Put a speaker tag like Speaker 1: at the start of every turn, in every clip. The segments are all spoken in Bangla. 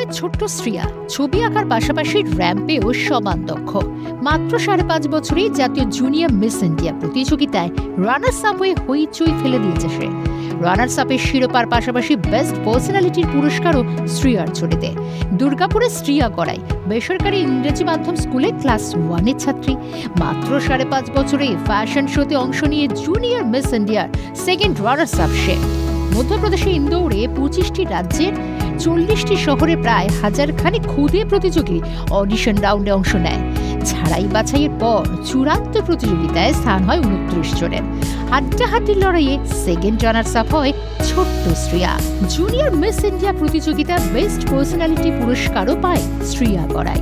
Speaker 1: দুর্গাপুরের ছোট্ট শ্রিয়া ছবি আঁকার পাশাপাশি র্যাম্পেও সমান দক্ষ। মাত্র 5.5 বছরেই জাতীয় জুনিয়র মিস ইন্ডিয়া প্রতিযোগিতায় রানার্স আপ হয়ে হইচই ফেলে দিয়েছে সে। রানার্স আপের শিরোপার পাশাপাশি বেস্ট পার্সোনালিটির পুরস্কারও শ্রিয়ার ঝুলিতে। দুর্গাপুরের শ্রিয়া গড়াই বেসরকারি ইংরেজি মাধ্যম স্কুলে ক্লাস 1-এর ছাত্রী। মাত্র 5.5 বছরে ফ্যাশন শোতে অংশ নিয়ে জুনিয়র মিস ইন্ডিয়ার সেকেন্ড রানার্স আপ সে। মধ্যপ্রদেশে ইন্দোরে 25টি রাজ্যের 40টি শহরে প্রায় 1000 খানিক ক্ষুদে প্রতিযোগী অডিশন রাউন্ডে অংশ নেয়। ছাড়াই বাছাইয়ের পর চূড়ান্ত প্রতিযোগিতায় স্থান হয় 29 জনের। হাড্ডাহাড্ডির লড়াইয়ে সেকেন্ড রানার্স আপ হয় ছোট্ট শ্রিয়া। জুনিয়র মিস ইন্ডিয়া প্রতিযোগিতার বেস্ট পার্সোনালিটি পুরস্কারও পায় শ্রিয়া গড়াই।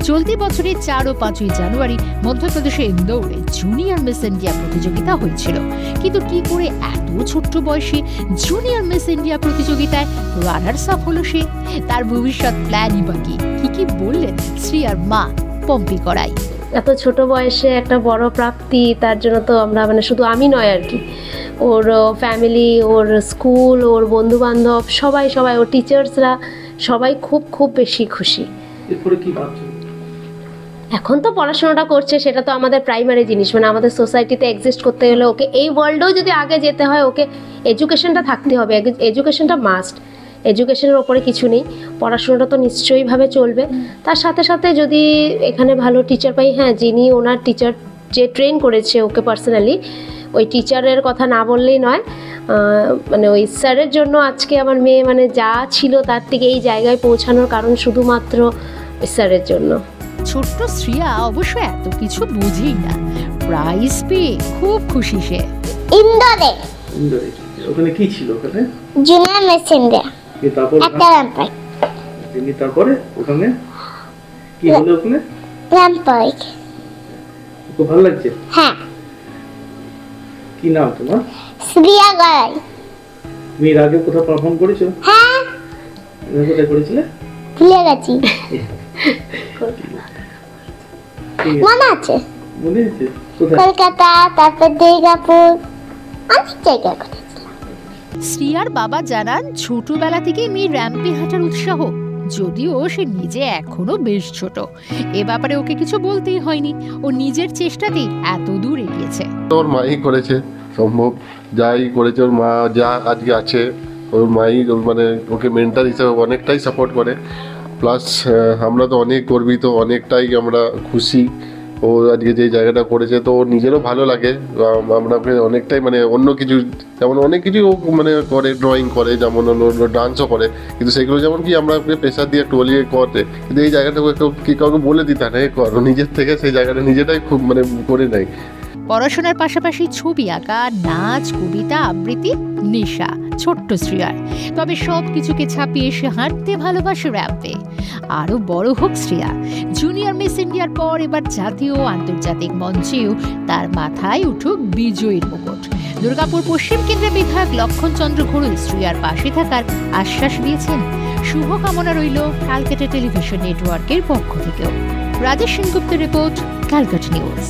Speaker 1: চলতি বছরের 4 ও 5 জানুয়ারি মধ্যপ্রদেশে ইন্দোরে জুনিয়র মিস ইন্ডিয়া প্রতিযোগিতা হয়েছিল। কিন্তু কি করে এত ছোট্ট বয়সে জুনিয়র মিস ইন্ডিয়া প্রতিযোগিতায় রানার্স আপ হলো সে? তার ভবিষ্যৎ প্ল্যানই বাকি কি বললেন শ্রিয়ার মা পম্পি গড়াই।
Speaker 2: এত ছোট বয়সে একটা বড় প্রাপ্তি, তার জন্য তো আমরা শুধু আমি নয় আর কি, ওর ফ্যামিলি, ওর স্কুল, ওর বন্ধু বান্ধব সবাই ওর টিচার্সরা সবাই খুব বেশি খুশি।
Speaker 3: এরপরে কি ভাবছো?
Speaker 2: এখন তো পড়াশোনাটা করছে, সেটা তো আমাদের প্রাইমারি জিনিস। আমাদের সোসাইটিতে এক্সিস্ট করতে গেলে ওকে এই ওয়ার্ল্ডেও যদি আগে যেতে হয়, ওকে এডুকেশনটা থাকতে হবে। এডুকেশনটা মাস্ট। এডুকেশনের ওপরে কিছু নেই, পড়াশোনাটা তো নিশ্চয়ইভাবে চলবে। তার সাথে সাথে যদি এখানে ভালো টিচার পাই, হ্যাঁ, যিনি ওনার টিচার যে ট্রেন করেছে ওকে পার্সোনালি, ওই টিচারের কথা না বললেই নয়। ওই স্যারের জন্য আজকে আমার মেয়ে যা ছিল তার থেকে এই জায়গায় পৌঁছানোর কারণ শুধুমাত্র ওই স্যারের জন্য।
Speaker 1: ছোট্ট শ্রিয়া অবশ্য এত কিছু বুঝেই না, প্রাইজ পেয়ে খুব খুশি সে।
Speaker 4: ইন্দোরে
Speaker 3: ওখানে কি ছিল? ওখানে
Speaker 4: জুনিয়র মিস ইন্ডিয়া
Speaker 3: তারপর
Speaker 4: একটা র্যাম্পাইক।
Speaker 3: তারপরে ওখানে কি হলো? ওখানে
Speaker 4: র্যাম্পাইক
Speaker 3: খুব ভালো লাগছে।
Speaker 4: হ্যাঁ।
Speaker 3: কি নাম তোমার?
Speaker 4: শ্রিয়া গড়াই।
Speaker 3: তুমি এর আগে কোথাও পারফর্ম করেছো?
Speaker 4: হ্যাঁ।
Speaker 3: কোথায় করেছিলে?
Speaker 4: ভুলে গেছি। মনে আছে?
Speaker 3: মনে আছে? কোথায়?
Speaker 4: কলকাতা, তারপর দুর্গাপুর, অনেক জায়গায় করেছিলাম।
Speaker 1: শ্রিয়ার বাবা জানান ছোটবেলা থেকেই মেয়ে র্যাম্পে হাঁটার উৎসাহ, যদিও সে নিজে এখনো বেশ ছোট। এ ব্যাপারে ওকে কিছু বলতেই হয়নি, ও নিজের চেষ্টাতেই এত দূর এগিয়েছে।
Speaker 5: ওর মাই করেছে সম্ভব, যাই করেছে ওর মা, যা আজকে আছে ওর মাই ওকে মেন্টাল হিসেবে অনেকটাই সাপোর্ট করে। প্লাস আমরা তো অনেক গর্বিত, অনেকটাই আমরা খুশি ও আজকে যে জায়গাটা করেছে। তো ওর নিজেরও ভালো লাগে। আমরা অনেকটাই অন্য কিছু, যেমন অনেক কিছু ও করে, ড্রয়িং করে, যেমন ডান্সও করে, কিন্তু সেগুলো যেমন কি আমরা প্রেশার দিয়ে টলিয়ে করে, কিন্তু এই জায়গাটা কি কাউকে বলে দিতে না, কর নিজের থেকে সেই জায়গাটা নিজেটাই খুব করে নেয়।
Speaker 1: পড়াশোনার পাশাপাশি ছবি আঁকা, নাচ, কবিতা, আবৃত্তি নেশা ছোট্ট শ্রিয়ার। তবে সব কিছুকে ছাপিয়ে সে হাঁটতে ভালোবাসে র্যাম্পে। আরো বড় হোক শ্রিয়া। জুনিয়র মিস ইন্ডিয়ার পর এবার জাতীয় ও আন্তর্জাতিক মঞ্চেও তার মাথায় উঠুক বিজয়ীর মুকুট। দুর্গাপুর পশ্চিম কেন্দ্রের বিধায়ক লক্ষণ চন্দ্র ঘোড়ই শ্রিয়ার পাশে থাকার আশ্বাস দিয়েছেন। শুভকামনা রইল ক্যালকাটা টেলিভিশন নেটওয়ার্কের পক্ষ থেকেও। রাজেশ সেনগুপ্তের রিপোর্ট, ক্যালকাটা নিউজ।